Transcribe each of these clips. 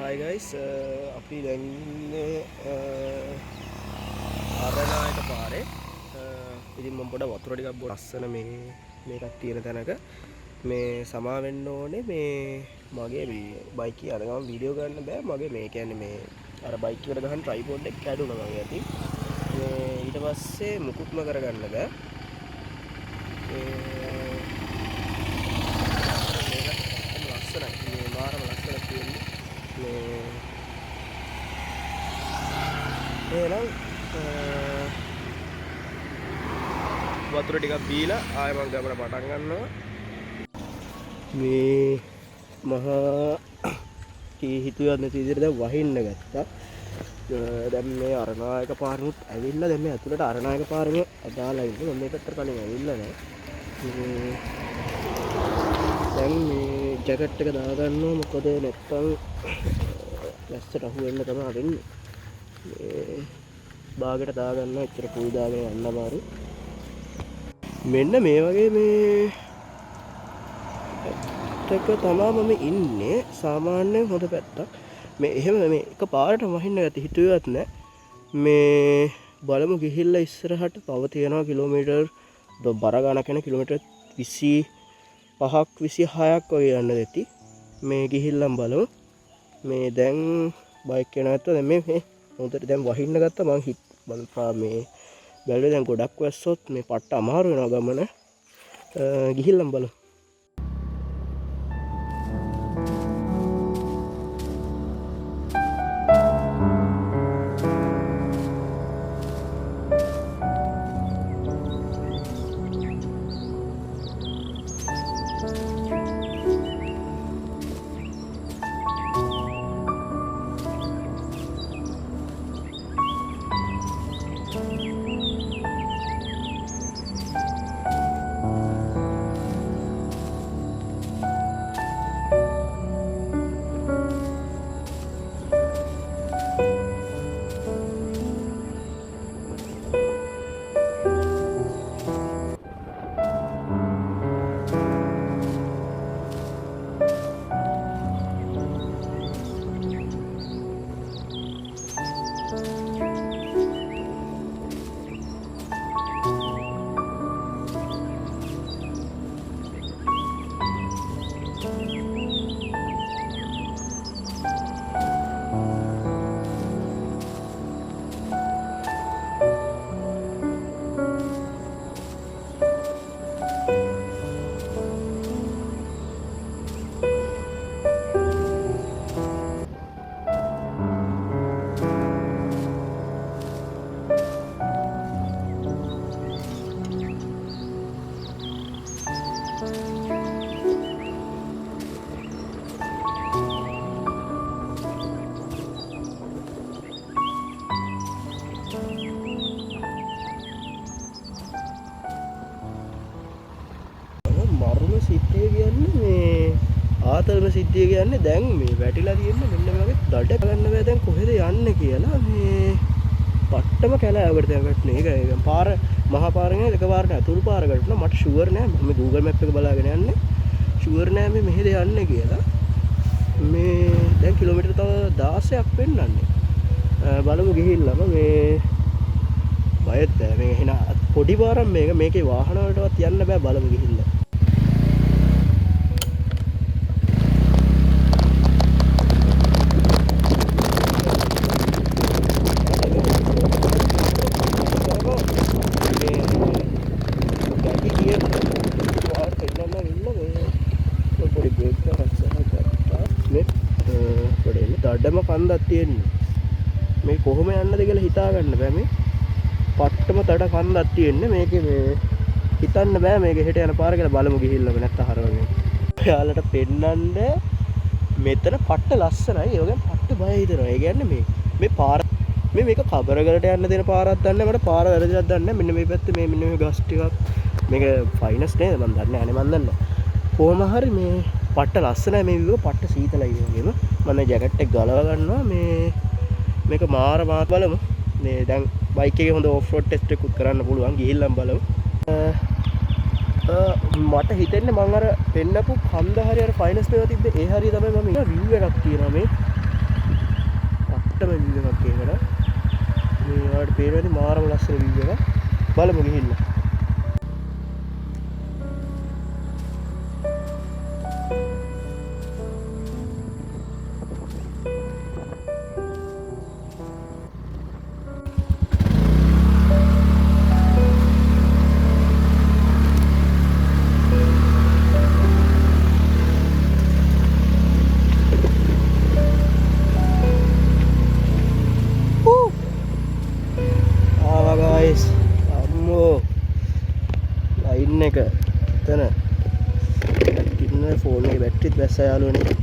Hi guys, අපි දැන් ඉන්නේ අරණායක පාරේ. ඉතින් මම පොඩ වතුර ටිකක් බොන ලස්සන මේකක් තියෙන තැනක මේ සමා වෙන්න ඕනේ මේ මගේ මේ බයික් එක අරගෙන වීඩියෝ ගන්න බෑ. මගේ මේ කියන්නේ මේ අර බයික් එකට ගහන ට්‍රයිපෝඩ් එක කැඩුණා මගේ අතින්. මේ ඊට පස්සේ මුකුත්ම කරගන්න බෑ. ලස්සනයි මේ මාරම ලස්සනක් තියෙන්නේ. එහෙනම් වතුර ටිකක් බීලා ආයෙ මම ගමන පටන් ගන්නවා. මේ මහා හිතුවත් නැති විදිහට දැන් වහින්න ගත්තා. දැන් මේ අරණායක පාරමුත් ඇවිල්ලා දැන් මේ ඇතුළට අරණායක පාරම අදාලා ඉන්නේ. මම මේ පැත්තට කලින් ඇවිල්ලා නැහැ. දැන් මේ ජැකට් එක දාගන්නවා මොකද නැත්තම් වැස්සට අහු වෙන්න තමයි වෙන්නේ. මේ බාගෙට දාගන්න එච්චර පුයි දාගෙන යන්න අමාරු. මෙන්න මේ වගේ මේ එක තමයි මම ඉන්නේ. සාමාන්‍යයෙන් හොඳ පැත්තක්. මේ එහෙම මේ එකපාරට වහින්න ගැති හිතුවේවත් නෑ. මේ බලමු ගිහිල්ලා ඉස්සරහට තව තියෙනවා කිලෝමීටර් බර ගණක් යන කිලෝමීටර් 25ක් 26ක් වගේ යන්න දෙති. මේ ගිහිල්ලම් බලමු. මේ දැන් බයික් එක නැත්නම් දැන් මේ හොඳට දැන් වහින්න ගත්තා. මං බලපා මේ බැලුවේ දැන් ගොඩක් වැස්සොත් මේ පට්ට අමාරු වෙනවා ගමන. ගිහිල්ලම් බලමු. සිද්ධිය කියන්නේ මේ ආතල්ම සිද්ධිය කියන්නේ දැන් මේ වැටිලා තියෙන්නේ මෙන්න මේ වගේ දඩ ගන්න බෑ දැන් කොහෙද යන්නේ කියලා මේ පට්ටම කැලෑවකට දැන් වැටුනේ. ඒක පාර මහා පාරේ නේද එකපාරට අතුරු පාරකට න මට ෂුවර් නෑ. මම Google Map එක බලාගෙන යන්නේ. ෂුවර් නෑ මේ මෙහෙද යන්නේ කියලා. මේ දැන් කිලෝමීටර් තව 16ක් පෙන්නන්නේ. බලමු ගිහිල්ලාම මේ බයත් මේ එන පොඩි පාරක් මේකේ වාහන වලටවත් යන්න බෑ. බලමු ගිහිල්ලා. දඩම කන්දක් තියෙන්නේ. මේ කොහොම යන්නද කියලා හිතා ගන්න බෑ. මේ පට්ටම දඩ කන්දක් තියෙන්නේ. මේකේ මේ හිතන්න බෑ මේක හෙට යන පාර කියලා. බලමු ගිහිල්ලා නැත්නම් හරවන්නේ. ඔයාලට පෙන්නන්න මෙතන පට්ට ලස්සනයි. ඒ වගේම පට්ට බය හිතෙනවා. ඒ කියන්නේ මේ පාර මේක කබරගලට යන්න දෙන පාරක් දන්නේ මට පාර වැරදිලා දන්නේ නැහැ. මෙන්න මේ පැත්තේ මෙන්න මේ ගස් ටිකක් මේක ෆයිනස් නේද මන් දන්නේ නැහැ නේ මන් දන්නේ. කොහොම හරි මේ පට්ට ලස්සනයි මේ විව පට්ට සීතලයි වගේම. මම ජැකට් එක ගලව ගන්නවා මේක මාර බලමු. මේ දැන් බයික් එකේ හොඳ ඔෆ් රෝඩ් ටෙස්ට් එකක් කරන්න පුළුවන්. ගිහිල්ලාම බලමු. මට හිතෙන්නේ මම අර පෙන්නපු කන්ද හරිය අර ෆයිනස් මේවා තිබ්බේ ඒ හරිය තමයි මම ඉන්න view එකක් තියෙනවා මේ මේ වාට පේනවනේ මාරම ලස්සන වීඩියෝ එක. බලමු ගිහිල්ලා. guys, අම්මෝ ලයින් එක එතන ඉන්න ෆෝන් එකේ බැටරිත් බැස්සා යාළුවනේ.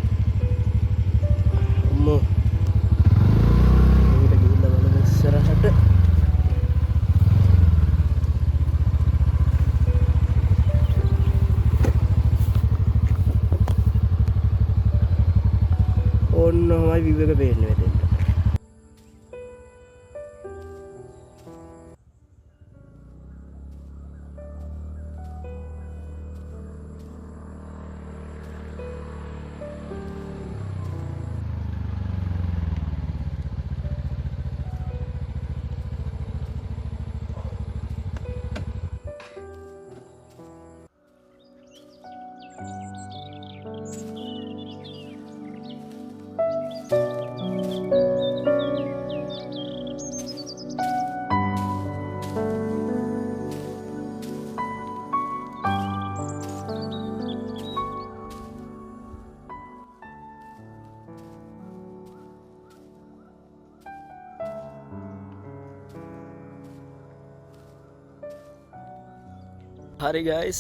අම්මෝ මේකට ගිහිල්ලා බලමු ඉස්සරහට. ඔන්නමයි view එක පේන්නේ මෙතෙන්ට. හරි ගයිස්,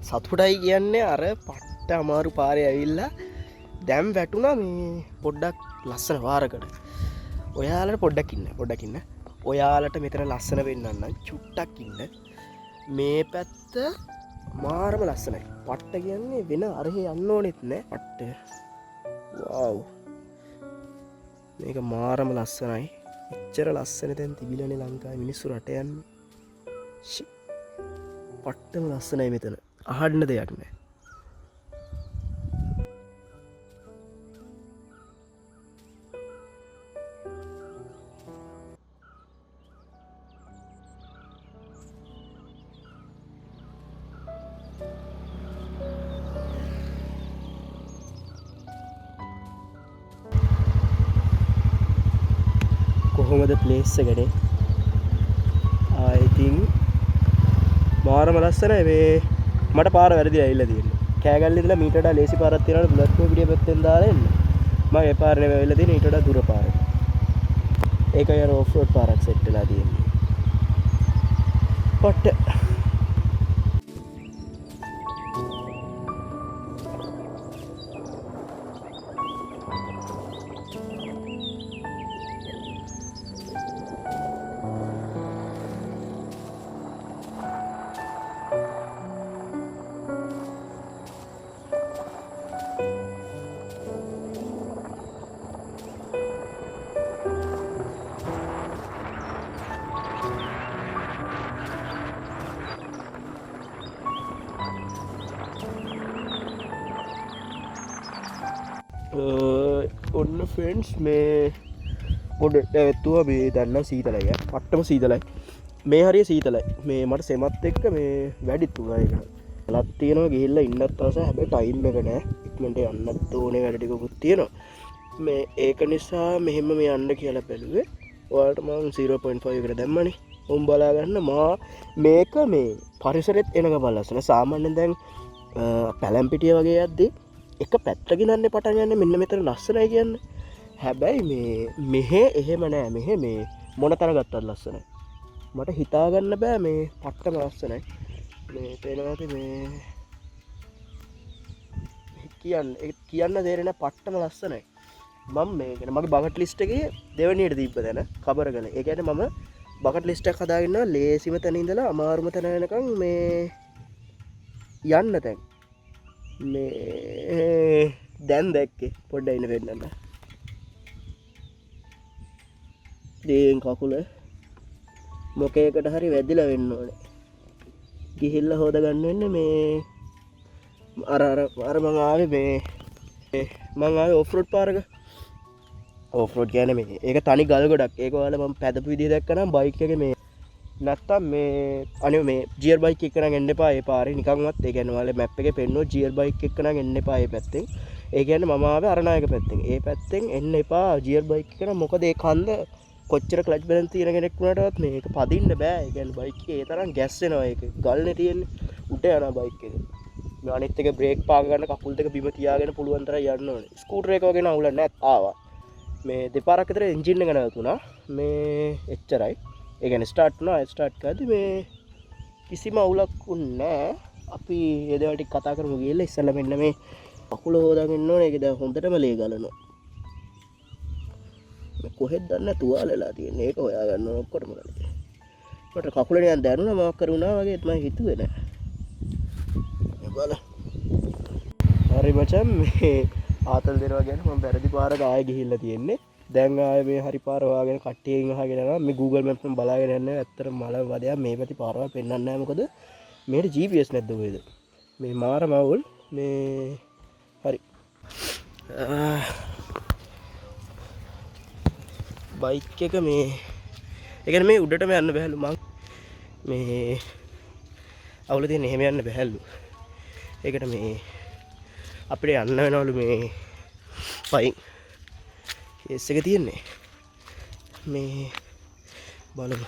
සතුටයි කියන්නේ අර පට්ට අමාරු පාරේ ඇවිල්ලා දැම් වැටුණා මේ පොඩ්ඩක් ලස්සන වාරකට. ඔයාලට පොඩ්ඩක් ඉන්න ඔයාලට මෙතන ලස්සන වෙන්නන්න චුට්ටක් ඉන්න. මේ පැත්ත මාරම ලස්සනයි. පට්ට කියන්නේ වෙන අරහෙ යන්න ඕනෙත් නෑ. පට්ට වව්, මේක මාරම ලස්සනයි. එච්චර ලස්සන දැන් තිබිලානේ ලංකාවේ මිනිස්සු රට යන්නේ. පට්ටම ලස්සනයි මෙතන. අහන්න දෙයක් නෑ. කොහොමද ප්ලේස් එකනේ? I think මාරම ලස්සනයි. මේ මට පාර වැරදි ඇවිල්ලා තියෙන්නේ. කෑගල්ලේ ඉඳලා මීටරට ලේසි පාරක් තියෙනවා බුලත් කෝපිටිය පැත්තෙන් දාලා එන්න. මම ඒ පාර නෙවෙයි ඇවිල්ලා තියෙන්නේ, ඊට වඩා දුර පාරක්. ඒකයි අර ඔෆ් රෝඩ් පාරක් සෙට් වෙලා තියෙන්නේ. පොට්ට ඔන්න ෆ්‍රෙන්ඩ්ස්, මේ පොඩට ඇත්තුවා මේ දන්න සීතලයි. පට්ටම සීතලයි. මේ හරිය සීතලයි. මේ මට සෙමත් එක්ක මේ වැඩිත් වුණා ඒක. ලත් තියෙනවා ගිහිල්ලා ඉන්නත් ආස. හැබැයි ටයිම් එක නෑ. ඉක්මනට යන්නත් ඕනේ, වැඩ ටිකකුත් තියෙනවා. මේ ඒක නිසා මෙහෙම මේ යන්න කියලා බැලුවේ. ඔයාලට මම 0.5 එකට දැම්මනේ. උන් බලා ගන්න මා මේක මේ පරිසරෙත් එනක බලස්සන. සාමාන්‍යයෙන් දැන් පැලම්පිටිය වගේ යද්දී එක පැත්තකින් යන්නේ පටන් යන්නේ මෙන්න මෙතන ලස්සනයි කියන්නේ. හැබැයි මේ මෙහෙ එහෙම නෑ. මෙහෙ මේ මොන තැන ගත්තත් ලස්සනයි. මට හිතා ගන්න බෑ මේ පට්ටම ලස්සනයි. මේ පේනවාද මේ කියන්න තේරෙන පට්ටම ලස්සනයි. මම මේක මගේ බකට් ලිස්ට් එකේ දෙවෙනියට දීප්ප තැන කබර කළේ. ඒ කියන්නේ මම බකට් ලිස්ට් එකක් හදාගෙන ඉන්නවා ලේසිම තැන ඉඳලා අමාරුම තැන වෙනකන් මේ යන්න තැන්. මේ දැන් දැක්කේ පොඩ්ඩ ඉන්න වෙන්නන්න දේෙන් කකුල මොකේකට හරි වැදිලා වෙන්න ඕනේ. ගිහිල්ල හෝද ගන්න වෙන්න මේ අර මං ආවේ මේ මං ආවේ ඔෆ් රෝඩ් පාරක. ඕෆ් රෝඩ් කියන්නේ මේ. ඒක තනි ගල් ගොඩක්. ඒක ඔයාලා මම පැදපු විදිහ දැක්කනම් බයික් එකේ මේ නැත්තම් මේ අනේ මේ ගියර් බයික් එක්ක නම් එන්න එපා ඒ පාරේ නිකන්වත්. ඒ කියන්නේ ඔයාලා මැප් එකේ පෙන්නුව ගියර් බයික් එක්ක නම් එන්න එපා ඒ පැත්තෙන්. ඒ කියන්නේ මම ආවේ අරණායක පැත්තෙන්. ඒ පැත්තෙන් එන්න එපා ගියර් බයික් එක නම් මොකද ඒ කන්ද කොච්චර ක්ලච් බැලන්ස් තියෙන කෙනෙක් වුණාටවත් මේක පදින්න බෑ. ඒ කියන්නේ බයික් එකේ ඒ තරම් ගැස් වෙනවා ඒක. ගල්නේ තියෙන්නේ. උඩ යනවා බයික් එක. මේ අනිත් එක බ්‍රේක් පාග ගන්න කකුල් දෙක බිම තියාගෙන පුළුවන් තරම් යන්න ඕනේ. ස්කූටර් එක වගේ නවුල නැත් ආවා. මේ දෙපාරක් විතර එන්ජින් එක නැවතුණා. මේ එච්චරයි. ඒ කියන්නේ ස්ටාර්ට් වුණා. ස්ටාර්ට් කරද්දි මේ කිසිම අවුලක් වුණේ නැහැ. අපි ඒ දේවල් ටික කතා කරමු ගිහලා ඉස්සෙල්ලා මෙන්න මේ කකුල හොදාගෙන ඉන්න ඕනේ. ඒක දැන් හොඳටම ලේ ගලනවා. මේ කොහෙද දන්නේ තුවාලලා තියෙන්නේ. ඒක හොයාගන්න ඕන ඔක්කොටම කරලා. මට කකුල නිකන් දැනුණා මොකක් කරුණා වගේ මම හිතුවේ නෑ. මේ බලන්න. හරි මචං මේ ආතල් දෙනවා කියන්නේ මම වැරදි පාරක ආයෙ ගිහිල්ලා තියෙන්නේ. දැන් ආයෙ මේ හරි පාර හොයාගෙන කට්ටියෙන් අහගෙන යනවා. මේ Google Maps එකෙන් බලාගෙන යන්නේ. ඇත්තටම මල වදයක් මේ පැති පාරවල් පෙන්වන්නේ නැහැ. මොකද මේකට GPS නැද්ද ඔයද? මේ මාර මවුල් මේ හරි. බයික් එක මේ ඒ කියන්නේ මේ උඩටම යන්න බෑලු මං මේ අවුල තියෙන එහෙම යන්න බෑලු. ඒකට මේ අපිට යන්න වෙනවලු මේ පයින් කේස් එක තියෙන්නේ. මේ බලමු.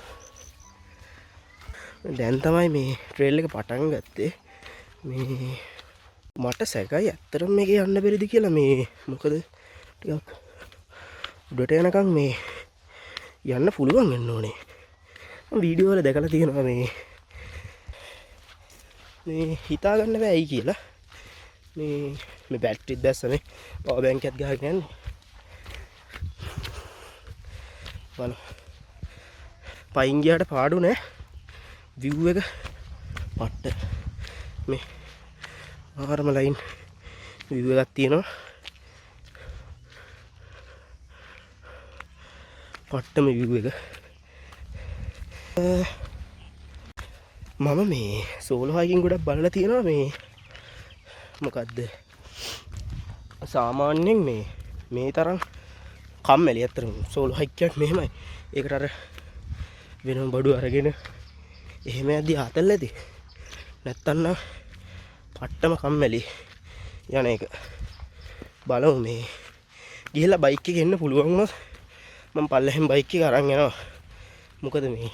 දැන් තමයි මේ ට්‍රේල් එක පටන් ගත්තේ. මේ මට සැකයි ඇත්තටම මේක යන්න බැරිද කියලා. මේ මොකද ටිකක් උඩට යනකම් මේ යන්න පුළුවන් වෙන්න ඕනේ. මම වීඩියෝ වල දැකලා තියෙනවා මේ හිතා ගන්න බෑ ඇයි කියලා. මේ බැටරිත් දැස්ස මේ පවර් බැංක් එකත් ගහගෙන යන්නේ. බලන්න. පයින් ගියාට පාඩු නෑ. view එක පට්ට. මේ ආරම ලයින් view එකක් තියෙනවා. පට්ටම view එක. මම මේ සෝලෝ හයිකින් ගොඩක් බලලා තියෙනවා. මේ මොකද්ද සාමාන්‍යයෙන් මේ තරම් කම්මැලි අතරම සෝලෝ හයික් එකක් මෙහෙමයි. ඒකට අර වෙනම බඩු අරගෙන එහෙම යද්දි ආතල් ඇති. නැත්තම් නම් පට්ටම කම්මැලි යන එක. බලමු මේ ගිහලා බයික් එකේ එන්න පුළුවන් වුණොත් මම පල්ලෙහෙන් බයික් එක අරන් යනවා. මොකද මේ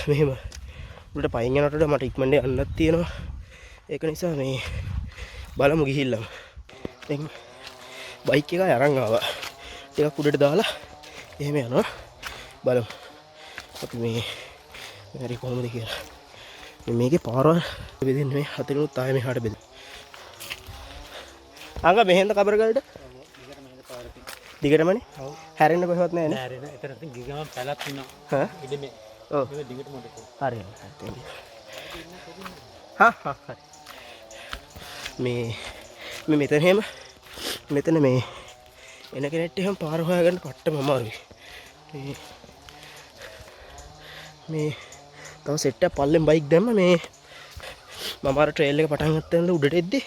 මෙහෙම උඩට පයින් යනකොට මට ඉක්මනට යන්නත් තියෙනවා. ඒක නිසා මේ බලමු ගිහිල්ලා. දැන් බයික් එක අරන් ආවා. ටිකක් උඩට දාලා එහෙම යනවා. බලමු. අපි මේ හරි කොහොමද කියලා. මේකේ පාරවල් බෙදෙන්නේ මේ හතරිනුත් ආයෙ මෙහාට බෙද. අංග මෙහෙන්ද කබරගලට? දිගටමනේ? ඔව්. හැරෙන්න කොහෙවත් නැහැ නේ? හැරෙන්න. එතන ගිගම පැලක් තියෙනවා. හා? ඉඩමේ. ඔව්. ඒක දිගටම දෙකෝ. හරි. හා හරි. මේ මෙතන එහෙම මෙතන මේ එන කෙනෙක්ට එහෙම පාර හොයාගන්න පට්ටම අමාරුයි. මේ තව සෙට් එක පල්ලෙන් බයික් දැම්ම මේ මම අර ට්‍රේල් එක පටන් ගත්තා නේද උඩට එද්දි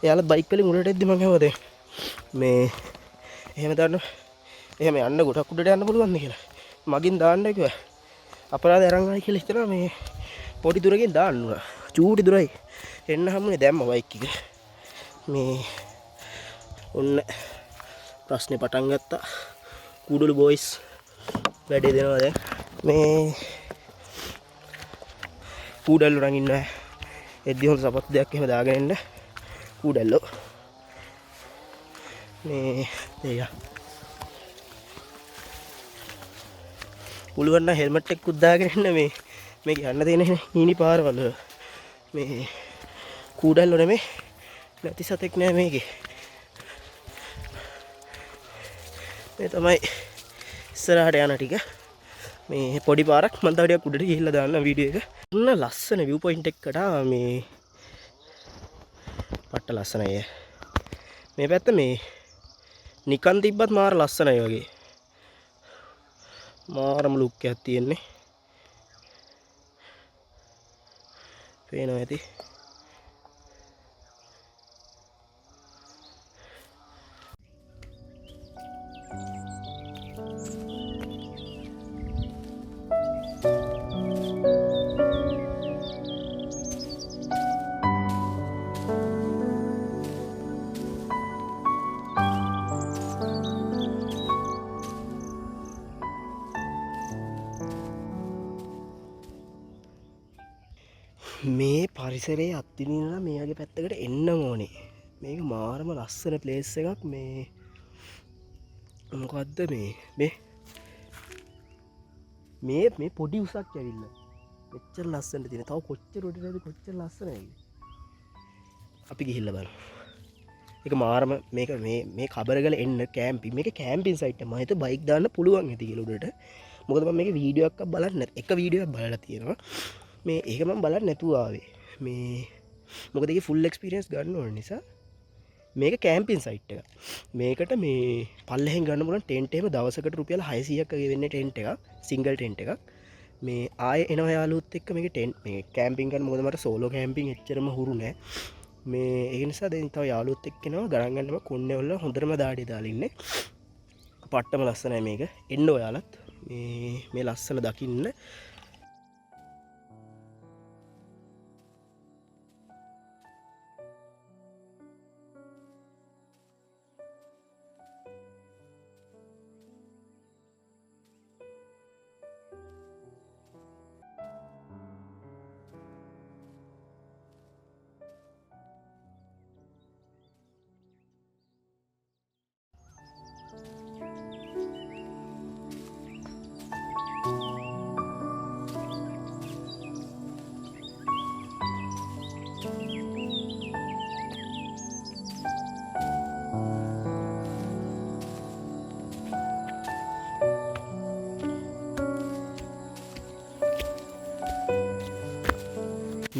එයාලා බයික් වලින් උඩට එද්දි මම හැවදේ මේ එහෙම දාන්න එහෙම යන්න ගොඩක් උඩට යන්න පුළුවන් නේ කියලා මගින් දාන්න කිව්වා අපරාධ අරන් ආයි කියලා හිතනවා මේ පොඩි දුරකින් දාන්න උනා චූටි දුරයි එන්න හැමුනේ දැම්ම බයික් එක මේ ඔන්න ප්‍රශ්නේ පටන් ගත්තා කුඩළු බොයිස් වැඩේ දෙනවා දැන් මේ කූඩල්ලෝ නම් ඉන්න එද්දි හොඳ සපත්තු දෙයක් එහෙම දාගෙන එන්න කූඩල්ලෝ මේ දෙය පුළුවන් නම් හෙල්මට් එකක් දාගෙන එන්න මේ මේක යන්න තියෙන හීනි පාරවල මේ කූඩල්ලෝ නෙමේ නැති සතෙක් නෑ මේකේ මේ තමයි ඉස්සරහට යන ටික මේ පොඩි පාරක් මම තව ටිකක් උඩට ගිහිල්ලා දාන්න වීඩියෝ එක. ඔන්න ලස්සන view point එකකට මේ පට්ට ලස්සනයි. මේ පැත්ත මේ නිකන් තිබ්බත් මාර ලස්සනයි වගේ. මාරම ලුක් එකක් තියෙන්නේ. පේනවා ඇති. පරිසරයේ අත්තිනිලා මේ වගේ පැත්තකට එන්න ඕනේ. මේක මාරම ලස්සන ප්ලේස් එකක්. මේ මොකද්ද මේ පොඩි උසක් ඇවිල්ලා මෙච්චර ලස්සනට තියෙන. තව කොච්චර උඩටද කොච්චර ලස්සනයි. අපි ගිහිල්ලා බලමු. ඒක මාරම මේක මේ කබරගල එන්න කැම්පින්. මේක කැම්පින් සයිට් එක. මම හිතුවා බයික් දාන්න පුළුවන් ඇති කියලා උඩට. මොකද මම මේක වීඩියෝ එකක් බලන්න එක වීඩියෝ එකක් බලලා තියෙනවා. මේ ඒක මම බලන්න නැතුව ආවේ. මේ මොකද ඒකේ ෆුල් එක්ස්පීරියන්ස් ගන්න ඕන නිසා මේක කැම්පින් සයිට් එක. මේකට මේ පල්ලෙහෙන් ගන්න පුළුවන් ටෙන්ට් එකම දවසකට රුපියල් 600ක් වගේ වෙන්නේ ටෙන්ට් එකක්. සිංගල් ටෙන්ට් එකක්. මේ ආයේ එනවා යාළුවොත් එක්ක මේක ටෙන්ට් මේ කැම්පින් ගන්න. මොකද මට සෝලෝ කැම්පින් එච්චරම හුරු නෑ. මේ ඒ නිසා දැන් තව යාළුවොත් එක්ක එනවා ගණන් ගන්නම කොන්නේ වල හොඳටම දාඩිය දාලා ඉන්නේ. පට්ටම ලස්සනයි මේක. එන්න ඔයාලත් මේ ලස්සන දකින්න.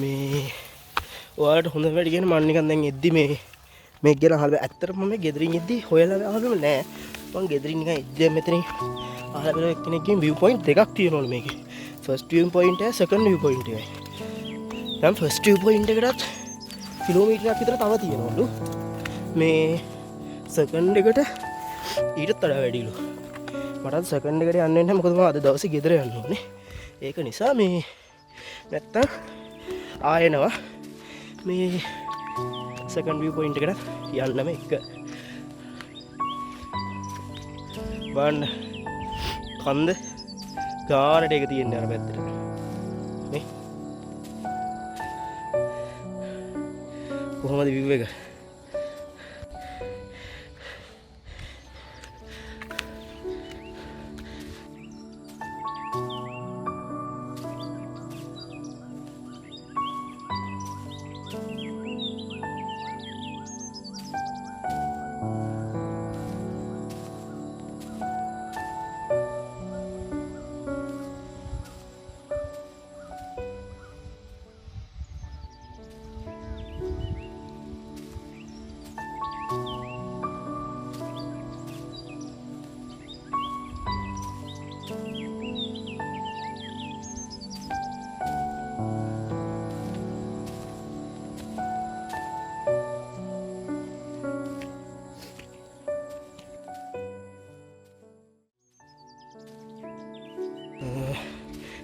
මේ ඔයාලට හොඳ වැඩි කියන මම නිකන් දැන් එද්දි මේ ගැන අහලා ඇත්තටම මම ගෙදරින් එද්දි හොයලා ආවම නෑ. මම ගෙදරින් නිකන් එද්දි මෙතනින් අහලා බලන එක්කෙනෙක්ගෙන් view point දෙකක් තියෙනවලු මේකේ. first view point එක second view point එකයි. දැන් first view point එකටත් කිලෝමීටරයක් විතර තව තියෙනවලු. මේ second එකට ඊටත් වඩා වැඩිලු. මටත් second එකට යන්න වෙන්නේ මොකද මම අද දවසේ ගෙදර යන්න ඕනේ. ඒක නිසා මේ නැත්තම් ආයනවා මේ සෙකන්ඩ් view point එකට යන්නම එක බලන්න කන්ද ගානට එක තියෙන්නේ අර පැත්තට නේ කොහොමද view එක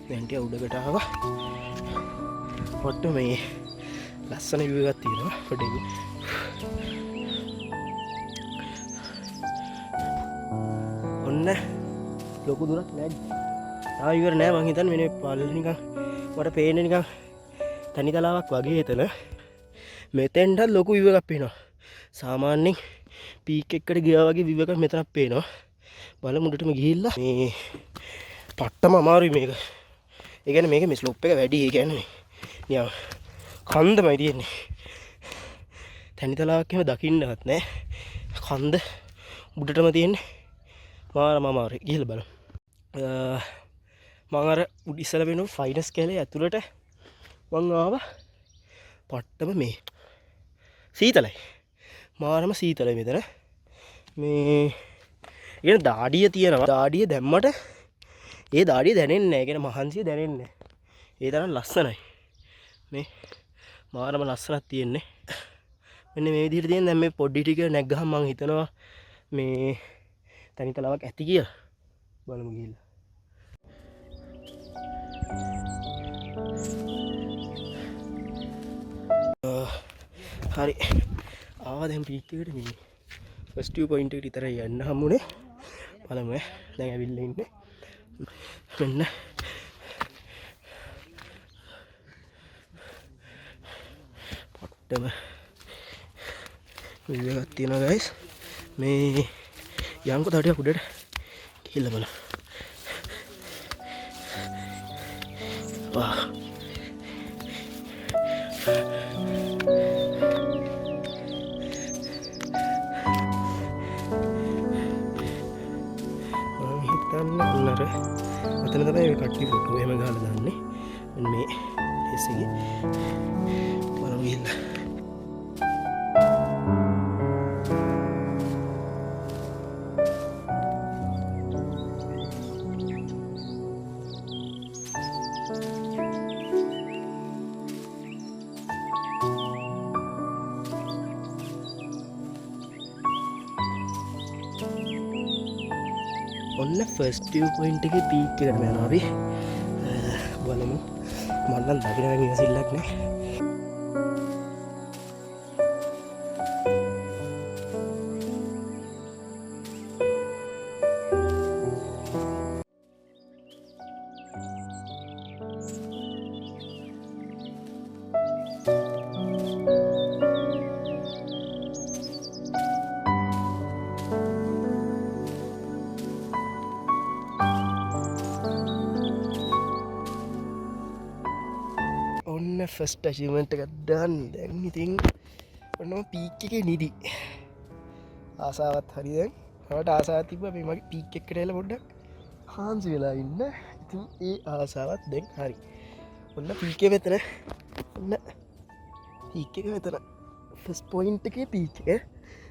දැන්ට උඩකට ආවා. පොට්ට මේ ලස්සන view එකක් තියෙනවා පොඩි. ඔන්න ලොකු දුරක් නෑ. තාම ඉවර නෑ මං හිතන්නේ මේ පල්ලෙ නිකන් මට පේන්නේ නිකන් තනි තලාවක් වගේ එතන. මෙතෙන්ට ලොකු view එකක් පේනවා. සාමාන්‍යයෙන් පීක් එකකට ගියා වගේ view එකක් මෙතනක් පේනවා. බලමු උඩටම ගිහිල්ලා මේ පට්ටම අමාරුයි මේක. ඒ කියන්නේ මේකේ මේ ස්ලෝප් එක වැඩි. ඒ කියන්නේ නිකන් කන්දමයි තියෙන්නේ. තනිතලාවක් එහෙම දකින්නවත් නැහැ. කන්ද උඩටම තියෙන්නේ. මාරම අමාරුයි. ගිහලා බලමු. මම අර උඩ ඉස්සලා වෙන ෆයිනස් කැලේ ඇතුළට මං ආවා. පට්ටම මේ සීතලයි. මාරම සීතලයි මෙතන. මේ ඉතින් දාඩිය තියෙනවා. දාඩිය දැම්මට ඒ දාඩිය දැනෙන්නේ නැහැ. ඒ කියන්නේ මහන්සිය දැනෙන්නේ නැහැ. ඒ තරම් ලස්සනයි. මේ මාරම ලස්සනක් තියෙන්නේ. මෙන්න මේ විදිහට තියෙන දැන් මේ පොඩි ටික නැග්ගහම මං හිතනවා මේ තනිතලාවක් ඇති කියලා. බලමු ගිහිල්ලා. හරි. ආවා දැන් පීක් එකට මේ ෆස්ට් view point එකට විතරයි යන්න හම්බුනේ. බලමු දැන් ඇවිල්ලා ඉන්නේ. මෙන්න පට්ටම විව් එකක් තියෙනවා ගයිස්. මේ යංකෝ තව ටිකක් උඩට ගිහිල්ලා බලමු. වා අර අතන තමයි මේ කට්ටිය ෆොටෝ එහෙම ගහලා දාන්නේ. මෙන්න මේ ප්ලේස් එකේ බලමු ගිහිල්ලා. ඔන්න ෆස්ට් විව් පොයින්ට් එකේ පීක් එකට යනවා අපි. බලමු. මම නම් දකින්න ඉවසිල්ලක් නෑ. ඔන්න ෆස්ට් අචීව්මන්ට් එකක් ඩන්. දැන් ඉතින් ඔන්න පීක් එකේ නිදි. ආසාවත් හරි දැන්. මට ආසාවක් තිබ්බා මේ මගේ පීක් එකට එලා පොඩ්ඩක් හාන්සි වෙලා ඉන්න. ඉතින් ඒ ආසාවත් දැන් හරි. ඔන්න පීක් එක මෙතන. ඔන්න පීක් එක මෙතන. ෆස්ට් පොයින්ට් එකේ පීක් එක.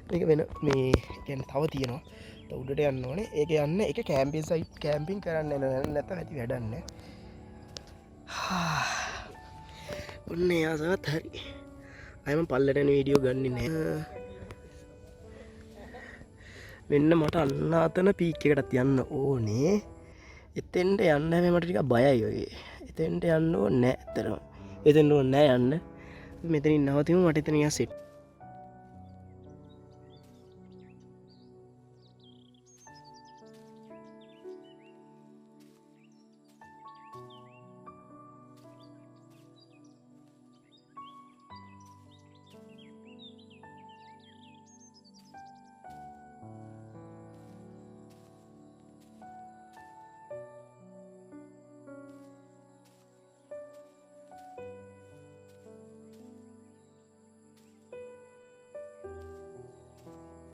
මේක වෙන මේ කියන්නේ තව තියෙනවා. තව උඩට යන්න ඕනේ. ඒක යන්න ඒක කැම්පින් සයිට් කැම්පින් කරන්න යනවා. නැත්නම් ඇති වැඩක් නැහැ. ඔන්න ආසාවත් හරි. අයම පල්ලට යන වීඩියෝ ගන්නේ නැහැ. මෙන්න මට අන්න අතන පීක් එකටත් යන්න ඕනේ. එතෙන්ට යන්න හැම මට ටිකක් බයයි වගේ. එතෙන්ට යන්න ඕනේ නැහැ ඇත්තටම. එතෙන්ට ඕනේ නැහැ යන්න. මෙතනින් නවතිමු. මට එතන නිකන් සෙට්